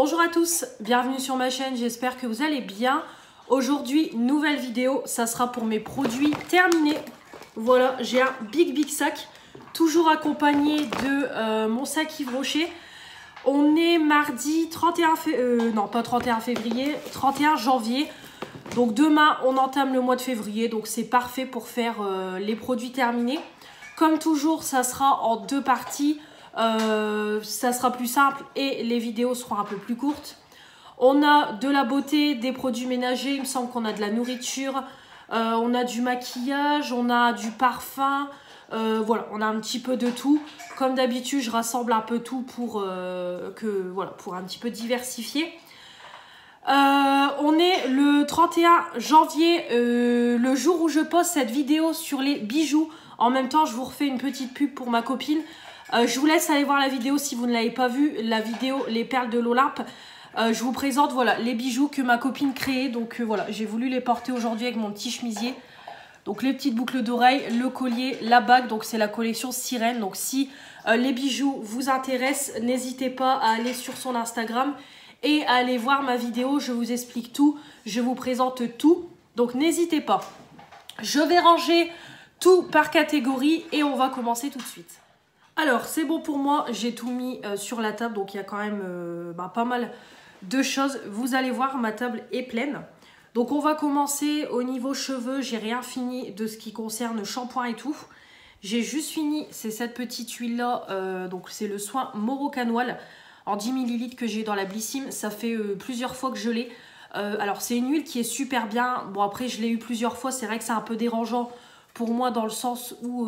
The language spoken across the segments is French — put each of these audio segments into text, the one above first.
Bonjour à tous, bienvenue sur ma chaîne, j'espère que vous allez bien. Aujourd'hui, nouvelle vidéo, ça sera pour mes produits terminés. Voilà, j'ai un big sac, toujours accompagné de mon sac Yves Rocher. On est mardi 31 février, non pas 31 février, 31 janvier. Donc demain, on entame le mois de février, donc c'est parfait pour faire les produits terminés. Comme toujours, ça sera en deux parties. Ça sera plus simple et les vidéos seront un peu plus courtes. On a de la beauté, des produits ménagers, il me semble qu'on a de la nourriture, on a du maquillage, on a du parfum, voilà, on a un petit peu de tout. Comme d'habitude, je rassemble un peu tout pour, pour un petit peu diversifier. On est le 31 janvier, le jour où je poste cette vidéo sur les bijoux. En même temps, je vous refais une petite pub pour ma copine. Je vous laisse aller voir la vidéo si vous ne l'avez pas vue, la vidéo Les Perles de l'Olympe. Je vous présente voilà, les bijoux que ma copine créait. Donc voilà, j'ai voulu les porter aujourd'hui avec mon petit chemisier. Donc les petites boucles d'oreilles, le collier, la bague. Donc c'est la collection Sirène. Donc si les bijoux vous intéressent, n'hésitez pas à aller sur son Instagram et à aller voir ma vidéo. Je vous explique tout, je vous présente tout. Donc n'hésitez pas. Je vais ranger tout par catégorie et on va commencer tout de suite. Alors, c'est bon pour moi, j'ai tout mis sur la table, donc il y a quand même pas mal de choses. Vous allez voir, ma table est pleine. Donc, on va commencer au niveau cheveux. J'ai rien fini de ce qui concerne shampoing et tout. J'ai juste fini, c'est cette petite huile-là, donc c'est le soin Morocanoil en 10 ml que j'ai dans la Blissim. Ça fait plusieurs fois que je l'ai. Alors, c'est une huile qui est super bien. Bon, après, je l'ai eu plusieurs fois, c'est vrai que c'est un peu dérangeant pour moi dans le sens où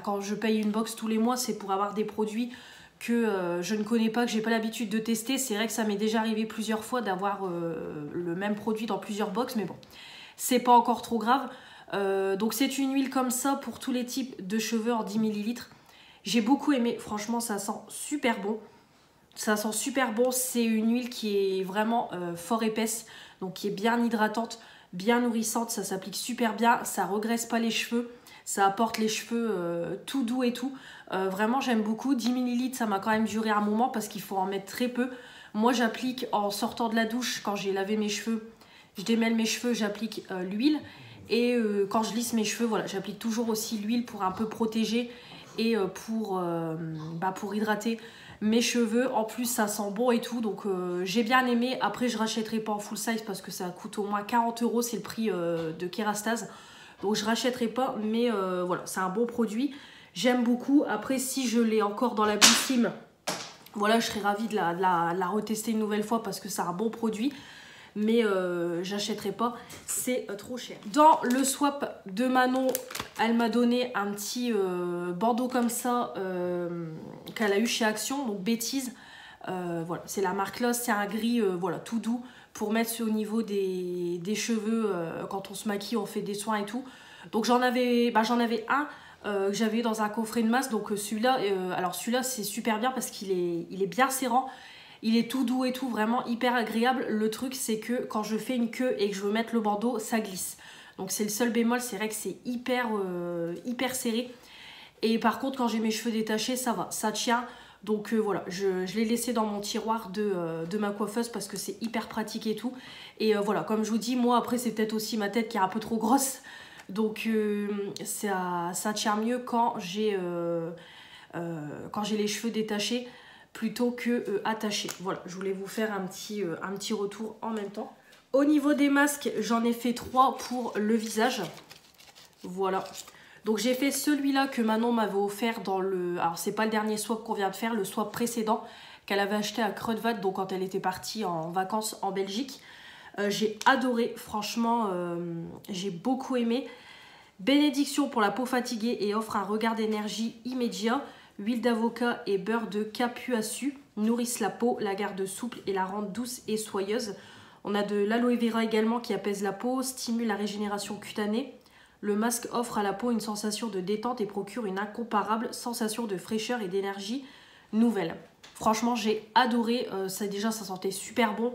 quand je paye une box tous les mois, c'est pour avoir des produits que je ne connais pas, que j'ai pas l'habitude de tester. C'est vrai que ça m'est déjà arrivé plusieurs fois d'avoir le même produit dans plusieurs box, mais bon, c'est pas encore trop grave. Donc c'est une huile comme ça pour tous les types de cheveux en 10 ml. J'ai beaucoup aimé, franchement ça sent super bon. Ça sent super bon, c'est une huile qui est vraiment fort épaisse, donc qui est bien hydratante, bien nourrissante, ça s'applique super bien, ça regraisse pas les cheveux, ça apporte les cheveux tout doux et tout. Vraiment j'aime beaucoup, 10 ml ça m'a quand même duré un moment parce qu'il faut en mettre très peu. Moi j'applique en sortant de la douche, quand j'ai lavé mes cheveux, je démêle mes cheveux, j'applique l'huile. Et quand je lisse mes cheveux, voilà, j'applique toujours aussi l'huile pour un peu protéger et pour hydrater mes cheveux. En plus ça sent bon et tout, donc j'ai bien aimé. Après je rachèterai pas en full size parce que ça coûte au moins 40 €, c'est le prix de Kérastase, donc je rachèterai pas, mais voilà, c'est un bon produit, j'aime beaucoup. Après si je l'ai encore dans la Blissim, voilà, je serais ravie de la retester une nouvelle fois parce que c'est un bon produit, mais j'achèterai pas, c'est trop cher. Dans le swap de Manon, elle m'a donné un petit bandeau comme ça qu'elle a eu chez Action, donc Bêtise. Voilà, c'est la marque Lost, c'est un gris voilà, tout doux pour mettre au niveau des cheveux quand on se maquille, on fait des soins et tout. Donc j'en avais un que j'avais dans un coffret de masse, donc celui-là, alors celui-là c'est super bien parce qu'il est bien serrant. Il est tout doux et tout, vraiment hyper agréable. Le truc, c'est que quand je fais une queue et que je veux mettre le bandeau, ça glisse. Donc c'est le seul bémol, c'est vrai que c'est hyper serré. Et par contre, quand j'ai mes cheveux détachés, ça va, ça tient. Donc voilà, je l'ai laissé dans mon tiroir de ma coiffeuse parce que c'est hyper pratique et tout. Et voilà, comme je vous dis, moi après, c'est peut-être aussi ma tête qui est un peu trop grosse. Donc ça tient mieux quand j'ai les cheveux détachés plutôt que attaché. Voilà, je voulais vous faire un petit retour en même temps. Au niveau des masques, j'en ai fait 3 pour le visage. Voilà. Donc j'ai fait celui-là que Manon m'avait offert dans le... Alors c'est pas le dernier swap qu'on vient de faire, le swap précédent qu'elle avait acheté à Kruidvat, donc quand elle était partie en vacances en Belgique. J'ai adoré, franchement, j'ai beaucoup aimé. Bénédiction pour la peau fatiguée et offre un regard d'énergie immédiat. Huile d'avocat et beurre de capuaçu nourrissent la peau, la gardent souple et la rendent douce et soyeuse. On a de l'aloe vera également qui apaise la peau, stimule la régénération cutanée. Le masque offre à la peau une sensation de détente et procure une incomparable sensation de fraîcheur et d'énergie nouvelle. Franchement, j'ai adoré. Déjà, ça sentait super bon.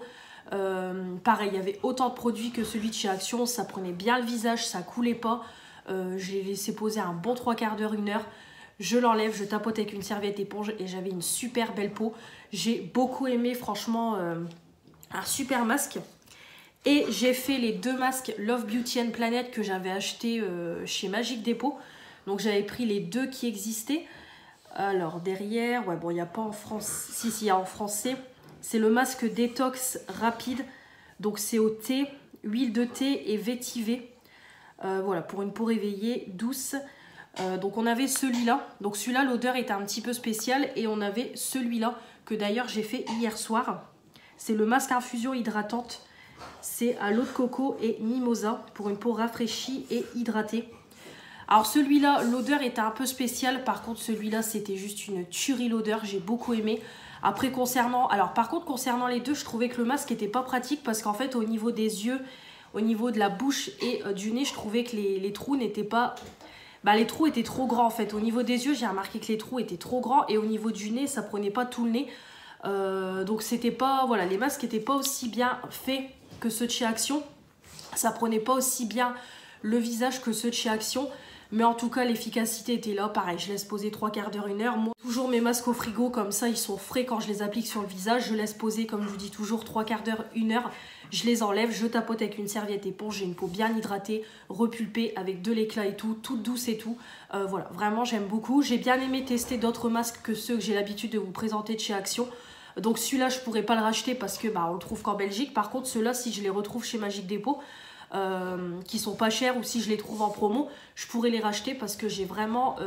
Pareil, il y avait autant de produits que celui de chez Action. Ça prenait bien le visage, ça coulait pas. Je l'ai laissé poser un bon 3/4 d'heure, 1 heure. je l'enlève, je tapote avec une serviette éponge et j'avais une super belle peau. J'ai beaucoup aimé, franchement, un super masque. Et j'ai fait les 2 masques Love Beauty and Planet que j'avais acheté chez Magic Depot. Donc j'avais pris les 2 qui existaient. Alors derrière, ouais bon il n'y a pas en France, si il y a en français. C'est le masque détox rapide. Donc c'est au thé, huile de thé et vétiver. Voilà, pour une peau réveillée, douce. Donc on avait celui-là. Donc celui-là, l'odeur était un petit peu spéciale. Et on avait celui-là que d'ailleurs j'ai fait hier soir. C'est le masque infusion hydratante. C'est à l'eau de coco et mimosa pour une peau rafraîchie et hydratée. Alors celui-là, l'odeur était un peu spéciale. Par contre, celui-là, c'était juste une tuerie l'odeur. J'ai beaucoup aimé. Après, concernant les deux, je trouvais que le masque n'était pas pratique parce qu'en fait, au niveau des yeux, au niveau de la bouche et du nez, je trouvais que les trous n'étaient pas... Bah, les trous étaient trop grands en fait. Au niveau des yeux, j'ai remarqué que les trous étaient trop grands et au niveau du nez, ça prenait pas tout le nez. Donc c'était pas... Voilà, les masques n'étaient pas aussi bien faits que ceux de chez Action. Ça prenait pas aussi bien le visage que ceux de chez Action. Mais en tout cas, l'efficacité était là. Pareil, je laisse poser 3 quarts d'heure, 1 heure. Moi, toujours mes masques au frigo, comme ça, ils sont frais quand je les applique sur le visage. Je laisse poser, comme je vous dis toujours, 3 quarts d'heure, 1 heure. Je les enlève, je tapote avec une serviette éponge. J'ai une peau bien hydratée, repulpée, avec de l'éclat et tout, toute douce et tout. Voilà, vraiment, j'aime beaucoup. J'ai bien aimé tester d'autres masques que ceux que j'ai l'habitude de vous présenter de chez Action. Donc celui-là, je pourrais pas le racheter parce que on le trouve qu'en Belgique. Par contre, ceux-là, si je les retrouve chez Magic Depot, qui sont pas chers ou si je les trouve en promo, je pourrais les racheter parce que j'ai vraiment,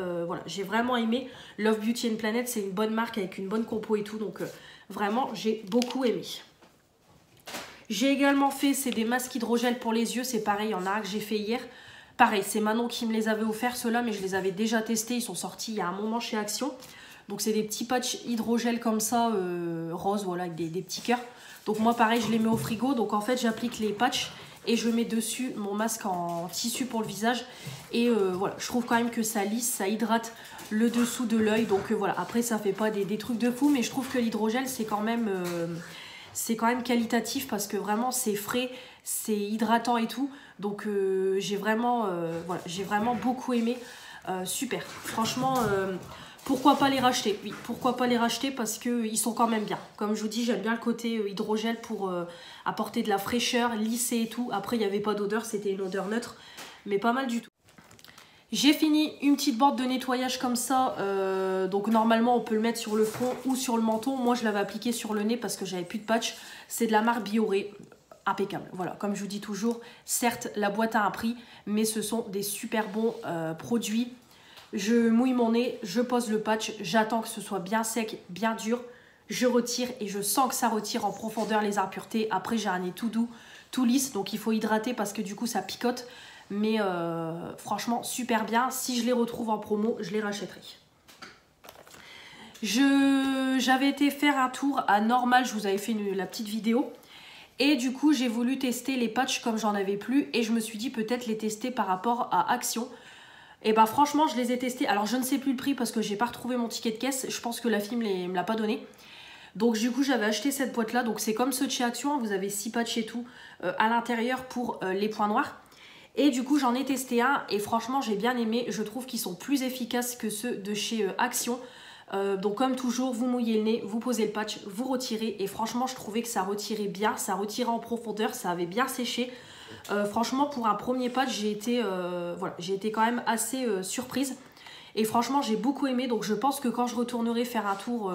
j'ai vraiment aimé. Love Beauty and Planet, c'est une bonne marque avec une bonne compo et tout. Donc vraiment, j'ai beaucoup aimé. J'ai également fait, c'est des masques hydrogel pour les yeux. C'est pareil, il y en a un que j'ai fait hier. Pareil, c'est Manon qui me les avait offerts, ceux-là, mais je les avais déjà testés. Ils sont sortis il y a un moment chez Action. Donc c'est des petits patchs hydrogel comme ça, rose, voilà, avec des petits cœurs. Donc moi pareil, je les mets au frigo. Donc en fait, j'applique les patchs et je mets dessus mon masque en tissu pour le visage. Et voilà, je trouve quand même que ça lisse, ça hydrate le dessous de l'œil. Donc voilà, après ça fait pas des trucs de fou, mais je trouve que l'hydrogel c'est quand même qualitatif parce que vraiment c'est frais, c'est hydratant et tout. Donc j'ai vraiment, j'ai vraiment beaucoup aimé. Super, franchement... pourquoi pas les racheter? Oui, pourquoi pas les racheter parce qu'ils sont quand même bien. Comme je vous dis, j'aime bien le côté hydrogel pour apporter de la fraîcheur, lisser et tout. Après, il n'y avait pas d'odeur, c'était une odeur neutre, mais pas mal du tout. J'ai fini une petite bande de nettoyage comme ça. Donc normalement, on peut le mettre sur le front ou sur le menton. Moi, je l'avais appliqué sur le nez parce que j'avais plus de patch. C'est de la marque Bioré. Impeccable. Voilà, comme je vous dis toujours, certes, la boîte a un prix, mais ce sont des super bons produits. Je mouille mon nez, je pose le patch, j'attends que ce soit bien sec, bien dur. Je retire et je sens que ça retire en profondeur les impuretés. Après, j'ai un nez tout doux, tout lisse, donc il faut hydrater parce que du coup, ça picote. Mais franchement, super bien. Si je les retrouve en promo, je les rachèterai. J'avais été faire un tour à Normal, je vous avais fait la petite vidéo. Et du coup, j'ai voulu tester les patchs comme j'en avais plus. Et je me suis dit peut-être les tester par rapport à Action. Et bah franchement, je les ai testés. Alors, je ne sais plus le prix parce que j'ai pas retrouvé mon ticket de caisse. Je pense que la fille me l'a pas donné. Donc, du coup, j'avais acheté cette boîte-là. Donc, c'est comme ceux de chez Action. Vous avez 6 patchs et tout à l'intérieur pour les points noirs. Et du coup, j'en ai testé un. Et franchement, j'ai bien aimé. Je trouve qu'ils sont plus efficaces que ceux de chez Action. Donc, comme toujours, vous mouillez le nez, vous posez le patch, vous retirez. Et franchement, je trouvais que ça retirait bien. Ça retirait en profondeur. Ça avait bien séché. Franchement, pour un premier patch, j'ai été quand même assez surprise. Et franchement, j'ai beaucoup aimé. Donc, je pense que quand je retournerai faire un tour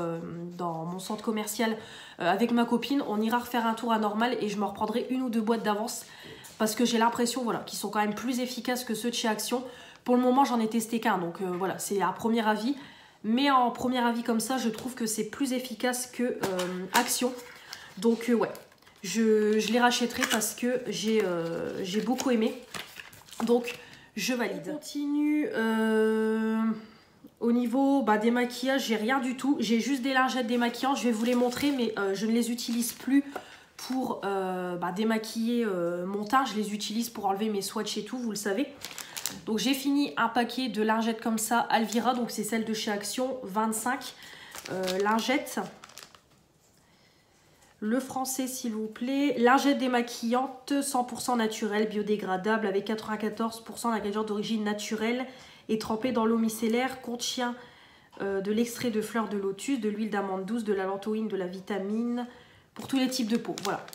dans mon centre commercial avec ma copine, on ira refaire un tour à Normal et je me reprendrai 1 ou 2 boîtes d'avance. Parce que j'ai l'impression qu'ils sont quand même plus efficaces que ceux de chez Action. Pour le moment, j'en ai testé qu'un. Donc, voilà, c'est un premier avis. Mais en premier avis comme ça, je trouve que c'est plus efficace que Action. Donc, ouais. Je les rachèterai parce que j'ai beaucoup aimé. Donc, je valide. On continue. Au niveau des maquillages, j'ai rien du tout. J'ai juste des lingettes démaquillantes. Je vais vous les montrer, mais je ne les utilise plus pour démaquiller mon teint. Je les utilise pour enlever mes swatchs et tout, vous le savez. Donc, j'ai fini un paquet de lingettes comme ça, Alvira. Donc, c'est celle de chez Action, 25 lingettes. Le français, s'il vous plaît. Lingette démaquillante 100% naturelle, biodégradable, avec 94% d'ingrédients d'origine naturelle et trempée dans l'eau micellaire. Contient de l'extrait de fleurs de lotus, de l'huile d'amande douce, de la lantoïne, de la vitamine, pour tous les types de peau. Voilà.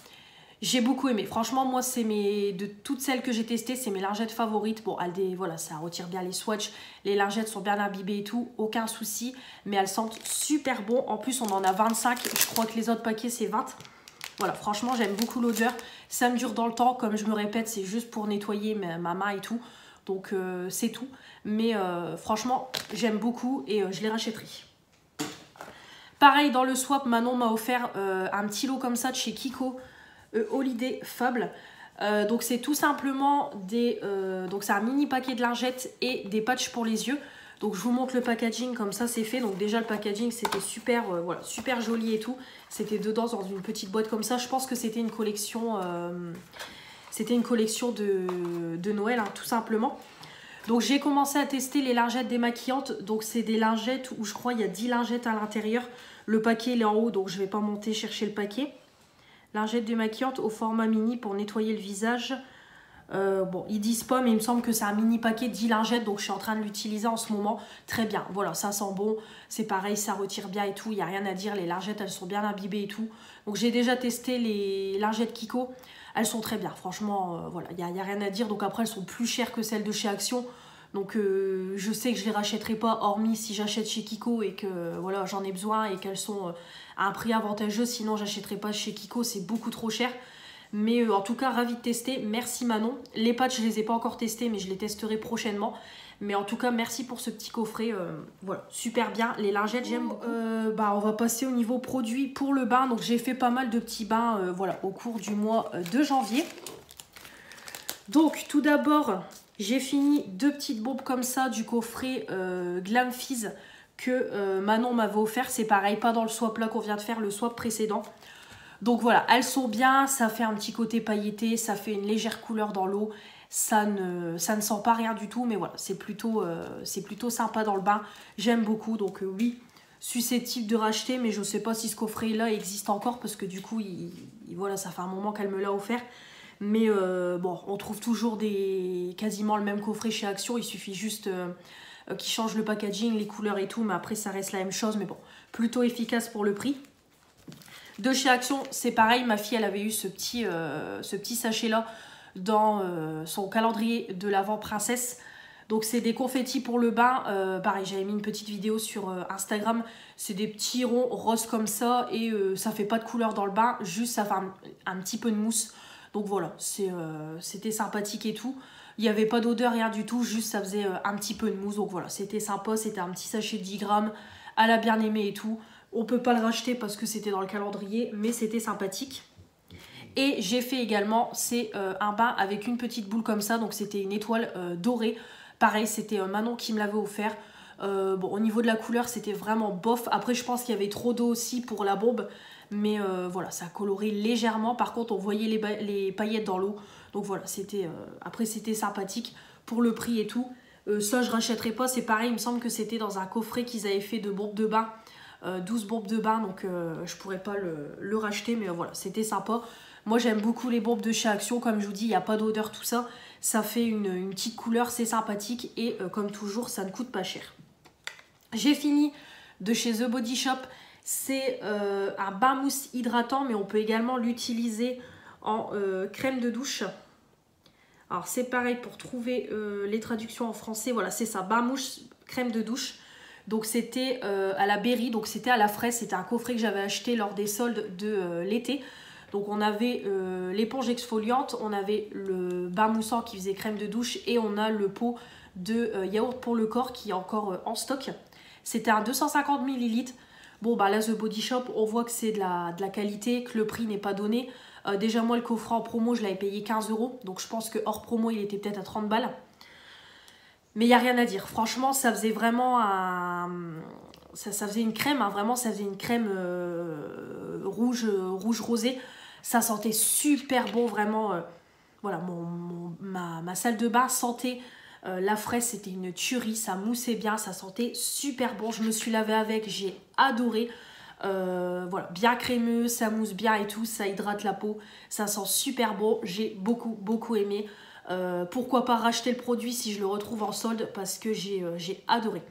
J'ai beaucoup aimé. Franchement, moi, c'est de toutes celles que j'ai testées, c'est mes lingettes favorites. Bon, voilà, ça retire bien les swatchs. Les lingettes sont bien imbibées et tout. Aucun souci. Mais elles sentent super bon. En plus, on en a 25. Je crois que les autres paquets, c'est 20. Voilà, franchement, j'aime beaucoup l'odeur. Ça me dure dans le temps. Comme je me répète, c'est juste pour nettoyer ma main et tout. Donc, c'est tout. Mais franchement, j'aime beaucoup et je les rachèterai. Pareil, dans le swap, Manon m'a offert un petit lot comme ça de chez Kiko. Holiday Fable. Donc c'est tout simplement donc c'est un mini paquet de lingettes et des patchs pour les yeux. Donc je vous montre le packaging comme ça c'est fait. Donc déjà le packaging c'était super, voilà, super joli et tout. C'était dedans dans une petite boîte comme ça. Je pense que c'était une collection, de Noël hein, tout simplement. Donc j'ai commencé à tester les lingettes démaquillantes. Donc c'est des lingettes où je crois il y a 10 lingettes à l'intérieur. Le paquet il est en haut donc je vais pas monter chercher le paquet. Lingette démaquillante au format mini pour nettoyer le visage. Bon, ils disent pas, mais il me semble que c'est un mini paquet 10 lingettes, donc je suis en train de l'utiliser en ce moment. Très bien, voilà, ça sent bon. C'est pareil, ça retire bien et tout. Il n'y a rien à dire, les lingettes, elles sont bien imbibées et tout. Donc j'ai déjà testé les lingettes Kiko. Elles sont très bien, franchement, voilà, il n'y a rien à dire. Donc après, elles sont plus chères que celles de chez Action. Donc je sais que je ne les rachèterai pas, hormis si j'achète chez Kiko et que voilà, j'en ai besoin et qu'elles sont à un prix avantageux. Sinon, j'achèterai pas chez Kiko, c'est beaucoup trop cher. Mais en tout cas, ravie de tester. Merci Manon. Les patchs, je les ai pas encore testés, mais je les testerai prochainement. Mais en tout cas, merci pour ce petit coffret. Voilà, super bien. Les lingettes, j'aime beaucoup. On va passer au niveau produit pour le bain. Donc j'ai fait pas mal de petits bains voilà, au cours du mois de janvier. Donc tout d'abord... J'ai fini 2 petites bombes comme ça du coffret Glam Fizz que Manon m'avait offert. C'est pareil, pas dans le swap là qu'on vient de faire, le swap précédent. Donc voilà, elles sont bien, ça fait un petit côté pailleté, ça fait une légère couleur dans l'eau. Ça ne sent pas rien du tout, mais voilà, c'est plutôt sympa dans le bain. J'aime beaucoup, donc oui, susceptible de racheter, mais je ne sais pas si ce coffret là existe encore parce que du coup, voilà, ça fait un moment qu'elle me l'a offert. Mais bon, on trouve toujours quasiment le même coffret chez Action. Il suffit juste qu'ils changent le packaging, les couleurs et tout. Mais après, ça reste la même chose. Mais bon, plutôt efficace pour le prix. De chez Action, c'est pareil. Ma fille, elle avait eu ce petit sachet-là dans son calendrier de l'Avent Princesse. Donc, c'est des confettis pour le bain. Pareil, j'avais mis une petite vidéo sur Instagram. C'est des petits ronds roses comme ça. Et ça fait pas de couleur dans le bain. Juste, ça fait un petit peu de mousse. Donc voilà, c'était sympathique et tout. Il n'y avait pas d'odeur, rien du tout, juste ça faisait un petit peu de mousse. Donc voilà, c'était sympa, c'était un petit sachet de 10 grammes. Elle a bien aimé et tout. On peut pas le racheter parce que c'était dans le calendrier, mais c'était sympathique. Et j'ai fait également, c'est un bain avec une petite boule comme ça. Donc c'était une étoile dorée. Pareil, c'était Manon qui me l'avait offert. Bon, au niveau de la couleur, c'était vraiment bof. Après, je pense qu'il y avait trop d'eau aussi pour la bombe. Mais voilà, ça a coloré légèrement. Par contre, on voyait les paillettes dans l'eau. Donc voilà, après c'était sympathique pour le prix et tout. Ça, je rachèterai pas. C'est pareil, il me semble que c'était dans un coffret qu'ils avaient fait de bombes de bain. 12 bombes de bain, donc je pourrais pas le racheter. Mais voilà, c'était sympa. Moi, j'aime beaucoup les bombes de chez Action. Comme je vous dis, il n'y a pas d'odeur, tout ça. Ça fait une petite couleur, c'est sympathique. Et comme toujours, ça ne coûte pas cher. J'ai fini de chez The Body Shop. C'est un bain mousse hydratant, mais on peut également l'utiliser en crème de douche. Alors c'est pareil pour trouver les traductions en français. Voilà, c'est ça, bain mousse, crème de douche. Donc c'était à la Berry, donc c'était à la fraise. C'était un coffret que j'avais acheté lors des soldes de l'été. Donc on avait l'éponge exfoliante, on avait le bain moussant qui faisait crème de douche et on a le pot de yaourt pour le corps qui est encore en stock. C'était un 250 ml. Bon, bah là, The Body Shop, on voit que c'est de la qualité, que le prix n'est pas donné. Déjà, moi, le coffret en promo, je l'avais payé 15 €. Donc, je pense que hors promo, il était peut-être à 30 balles. Mais il n'y a rien à dire. Franchement, ça faisait vraiment ça faisait une crème, hein, vraiment, ça faisait une crème rouge rosé. Ça sentait super bon, vraiment. Voilà, ma salle de bain sentait... la fraise, c'était une tuerie, ça moussait bien, ça sentait super bon. Je me suis lavée avec, j'ai adoré. Voilà, bien crémeux, ça mousse bien et tout, ça hydrate la peau, ça sent super bon. J'ai beaucoup aimé. Pourquoi pas racheter le produit si je le retrouve en solde parce que j'ai adoré.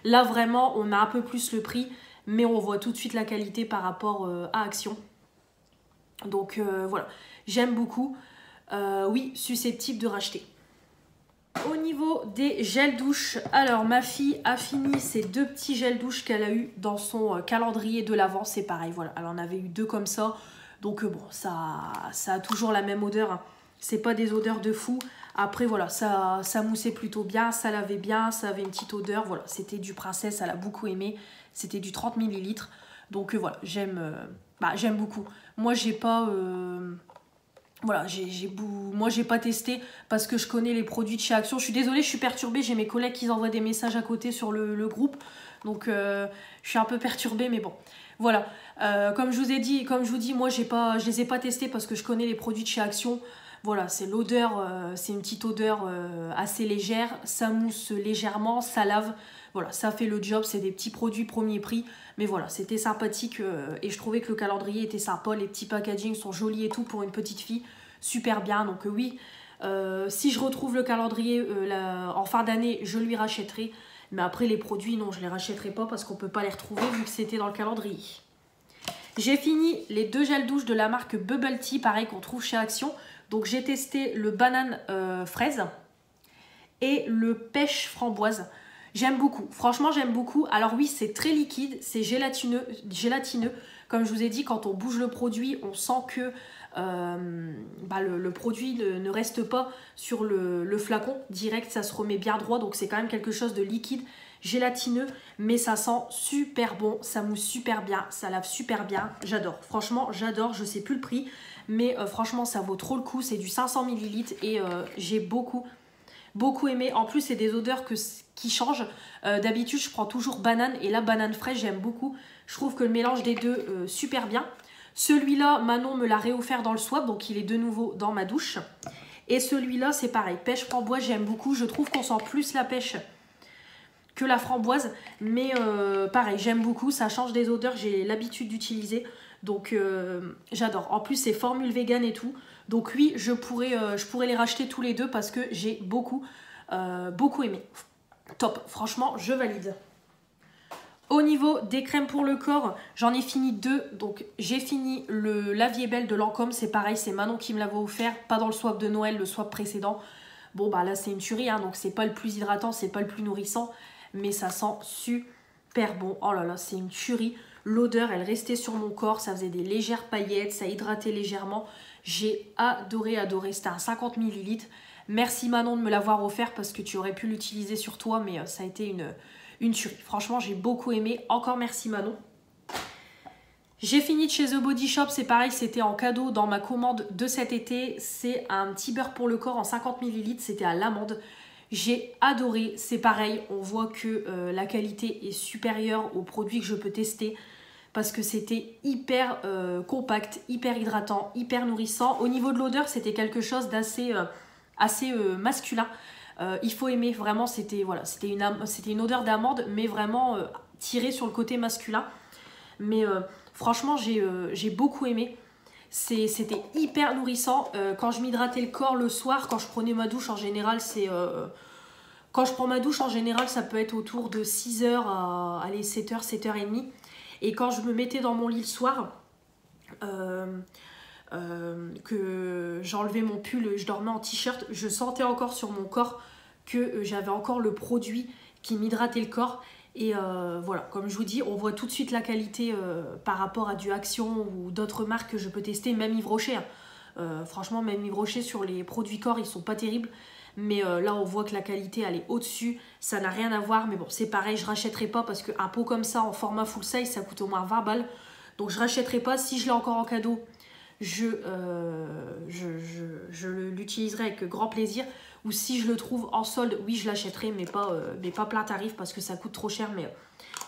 Là, vraiment, on a un peu plus le prix, mais on voit tout de suite la qualité par rapport à Action. Donc voilà, j'aime beaucoup. Oui, susceptible de racheter. Au niveau des gels douche, alors ma fille a fini ces 2 petits gels douche qu'elle a eu dans son calendrier de l'Avent. C'est pareil, voilà, elle en avait eu 2 comme ça. Donc bon, ça a toujours la même odeur, hein. C'est pas des odeurs de fou. Après voilà, ça moussait plutôt bien, ça lavait bien, ça avait une petite odeur. Voilà, c'était du Princesse, elle a beaucoup aimé. C'était du 30 ml. Donc voilà, j'aime beaucoup. Moi j'ai pas... Voilà, moi j'ai pas testé parce que je connais les produits de chez Action. Je suis désolée, je suis perturbée, j'ai mes collègues qui envoient des messages à côté sur le groupe. Donc je suis un peu perturbée, mais bon. Voilà, comme je vous dis, moi je les ai pas testés parce que je connais les produits de chez Action. Voilà, c'est l'odeur, c'est une petite odeur assez légère. Ça mousse légèrement, ça lave. Voilà, ça fait le job, c'est des petits produits premier prix. Mais voilà, c'était sympathique et je trouvais que le calendrier était sympa. Les petits packaging sont jolis et tout pour une petite fille. Super bien, donc oui. Si je retrouve le calendrier en fin d'année, je lui rachèterai. Mais après les produits, non, je les rachèterai pas parce qu'on peut pas les retrouver vu que c'était dans le calendrier. J'ai fini les 2 gels douche de la marque Bubble Tea, pareil qu'on trouve chez Action. Donc j'ai testé le banane fraise et le pêche framboise. J'aime beaucoup, franchement j'aime beaucoup. Alors oui, c'est très liquide, c'est gélatineux. Comme je vous ai dit, quand on bouge le produit, on sent que le produit ne reste pas sur le flacon direct, ça se remet bien droit. Donc c'est quand même quelque chose de liquide, gélatineux, mais ça sent super bon, ça mousse super bien, ça lave super bien. J'adore, franchement j'adore, je sais plus le prix, mais franchement ça vaut trop le coup. C'est du 500 ml et j'ai beaucoup aimé. En plus c'est des odeurs qui changent. D'habitude je prends toujours banane et là banane fraîche j'aime beaucoup. Je trouve que le mélange des deux super bien. Celui-là Manon me l'a réoffert dans le swap, donc il est de nouveau dans ma douche. Et celui-là c'est pareil, pêche framboise, j'aime beaucoup. Je trouve qu'on sent plus la pêche que la framboise, mais pareil j'aime beaucoup, ça change des odeurs, j'ai l'habitude d'utiliser. Donc j'adore. En plus c'est formule vegan et tout. Donc oui, je pourrais les racheter tous les deux parce que j'ai beaucoup aimé. Top, franchement, je valide. Au niveau des crèmes pour le corps, j'en ai fini 2. Donc j'ai fini La Vie est Belle de Lancôme. C'est pareil, c'est Manon qui me l'avait offert. Pas dans le swap de Noël, le swap précédent. Bon bah là c'est une tuerie, hein, donc c'est pas le plus hydratant, c'est pas le plus nourrissant. Mais ça sent super bon. Oh là là, c'est une tuerie. L'odeur, elle restait sur mon corps, ça faisait des légères paillettes, ça hydratait légèrement. J'ai adoré, c'était un 50 ml. Merci Manon de me l'avoir offert parce que tu aurais pu l'utiliser sur toi, mais ça a été une tuerie. Franchement, j'ai beaucoup aimé. Encore merci Manon. J'ai fini de chez The Body Shop, c'est pareil, c'était en cadeau dans ma commande de cet été. C'est un petit beurre pour le corps en 50 ml, c'était à l'amande. J'ai adoré, c'est pareil, on voit que la qualité est supérieure aux produits que je peux tester parce que c'était hyper compact, hyper hydratant, hyper nourrissant. Au niveau de l'odeur, c'était quelque chose d'assez masculin. Il faut aimer, vraiment, c'était une odeur d'amande, mais vraiment tirée sur le côté masculin. Mais franchement, j'ai beaucoup aimé. C'était hyper nourrissant. Quand je m'hydratais le corps le soir, quand je prenais ma douche en général, quand je prends ma douche en général, ça peut être autour de 6h à 7h, 7h30. Et quand je me mettais dans mon lit le soir, que j'enlevais mon pull, je dormais en t-shirt, je sentais encore sur mon corps que j'avais encore le produit qui m'hydratait le corps. Et voilà, comme je vous dis, on voit tout de suite la qualité par rapport à du Action ou d'autres marques que je peux tester, même Yves Rocher. Franchement, même Yves Rocher sur les produits corps, ils sont pas terribles. Mais là, on voit que la qualité, elle est au-dessus. Ça n'a rien à voir. Mais bon, c'est pareil, je rachèterai pas parce qu'un pot comme ça, en format full size, ça coûte au moins 20 balles. Donc, je rachèterai pas. Si je l'ai encore en cadeau, je l'utiliserai avec grand plaisir. Ou si je le trouve en solde, oui, je l'achèterai, mais pas plein tarif parce que ça coûte trop cher. Mais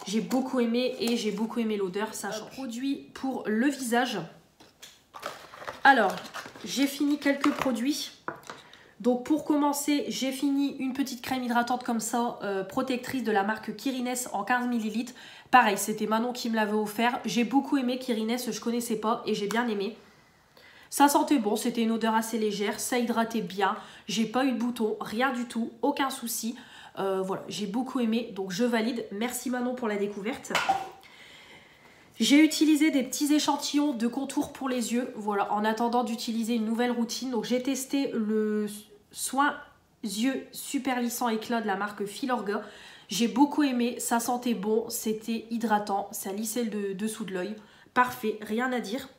j'ai beaucoup aimé et j'ai beaucoup aimé l'odeur. Ça change. Produit pour le visage. Alors, j'ai fini quelques produits. Donc pour commencer, j'ai fini une petite crème hydratante comme ça, protectrice de la marque Kirines en 15 ml. Pareil, c'était Manon qui me l'avait offert. J'ai beaucoup aimé Kirines, je connaissais pas et j'ai bien aimé. Ça sentait bon, c'était une odeur assez légère, ça hydratait bien. J'ai pas eu de boutons, rien du tout, aucun souci. Voilà, j'ai beaucoup aimé, donc je valide. Merci Manon pour la découverte. J'ai utilisé des petits échantillons de contour pour les yeux, voilà, en attendant d'utiliser une nouvelle routine. Donc j'ai testé le soin yeux super lissant éclat de la marque Filorga. J'ai beaucoup aimé, ça sentait bon, c'était hydratant, ça lissait le dessous de l'œil. Parfait, rien à dire.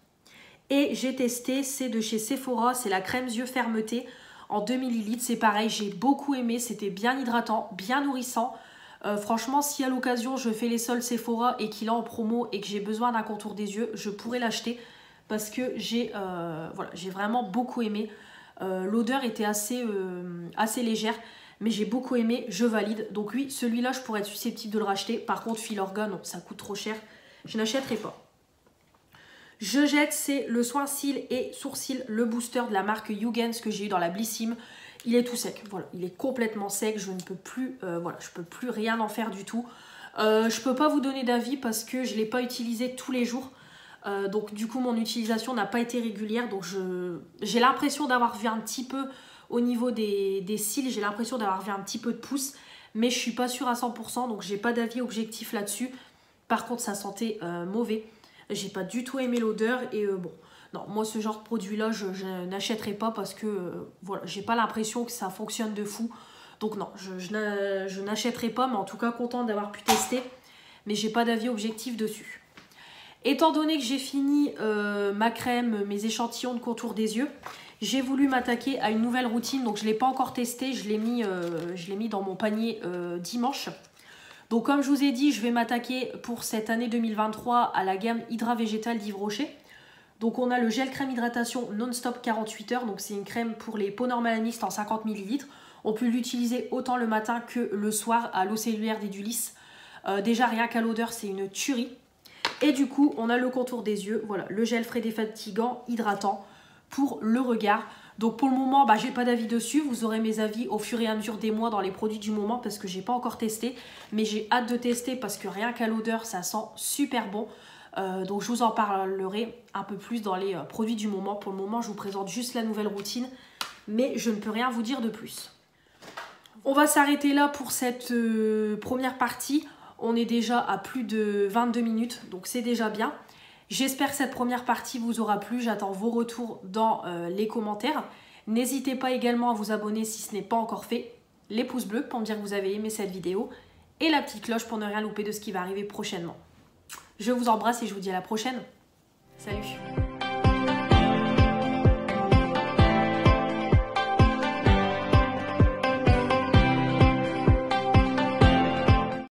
Et j'ai testé, c'est de chez Sephora, c'est la crème yeux fermeté en 2 ml. C'est pareil, j'ai beaucoup aimé, c'était bien hydratant, bien nourrissant. Franchement, si à l'occasion je fais les soldes Sephora et qu'il est en promo et que j'ai besoin d'un contour des yeux, je pourrais l'acheter parce que j'ai voilà, j'ai vraiment beaucoup aimé. L'odeur était assez légère, mais j'ai beaucoup aimé, je valide. Donc oui, celui-là, je pourrais être susceptible de le racheter. Par contre, Filorga, non, ça coûte trop cher, je n'achèterai pas. Je jette, c'est le soin cils et sourcils, le booster de la marque Yugens que j'ai eu dans la Blissim. Il est tout sec, voilà, il est complètement sec, je ne peux plus, voilà, je peux plus rien en faire du tout. Je peux pas vous donner d'avis parce que je l'ai pas utilisé tous les jours. Donc du coup mon utilisation n'a pas été régulière, donc j'ai l'impression d'avoir vu un petit peu au niveau des cils, j'ai l'impression d'avoir vu un petit peu de pouce, mais je suis pas sûre à 100%, donc j'ai pas d'avis objectif là-dessus. Par contre ça sentait mauvais. J'ai pas du tout aimé l'odeur et bon, non, moi ce genre de produit là je n'achèterai pas parce que voilà, j'ai pas l'impression que ça fonctionne de fou. Donc non, je n'achèterai pas, mais en tout cas contente d'avoir pu tester, mais j'ai pas d'avis objectif dessus. Étant donné que j'ai fini ma crème, mes échantillons de contour des yeux, j'ai voulu m'attaquer à une nouvelle routine, donc je ne l'ai pas encore testé, je l'ai mis dans mon panier dimanche. Donc comme je vous ai dit, je vais m'attaquer pour cette année 2023 à la gamme Hydra Végétal d'Yves Rocher. Donc on a le gel crème hydratation non-stop 48 heures, donc c'est une crème pour les peaux normales mixtes en 50 ml. On peut l'utiliser autant le matin que le soir à l'eau cellulaire d'Edulis. Déjà rien qu'à l'odeur, c'est une tuerie. Et du coup, on a le contour des yeux, voilà, le gel frais défatigant, hydratant pour le regard. Donc pour le moment, bah, j'ai pas d'avis dessus. Vous aurez mes avis au fur et à mesure des mois dans les produits du moment parce que j'ai pas encore testé. Mais j'ai hâte de tester parce que rien qu'à l'odeur, ça sent super bon. Donc je vous en parlerai un peu plus dans les produits du moment. Pour le moment, je vous présente juste la nouvelle routine. Mais je ne peux rien vous dire de plus. On va s'arrêter là pour cette première partie. On est déjà à plus de 22 minutes, donc c'est déjà bien. J'espère que cette première partie vous aura plu. J'attends vos retours dans les commentaires. N'hésitez pas également à vous abonner si ce n'est pas encore fait. Les pouces bleus pour me dire que vous avez aimé cette vidéo. Et la petite cloche pour ne rien louper de ce qui va arriver prochainement. Je vous embrasse et je vous dis à la prochaine. Salut!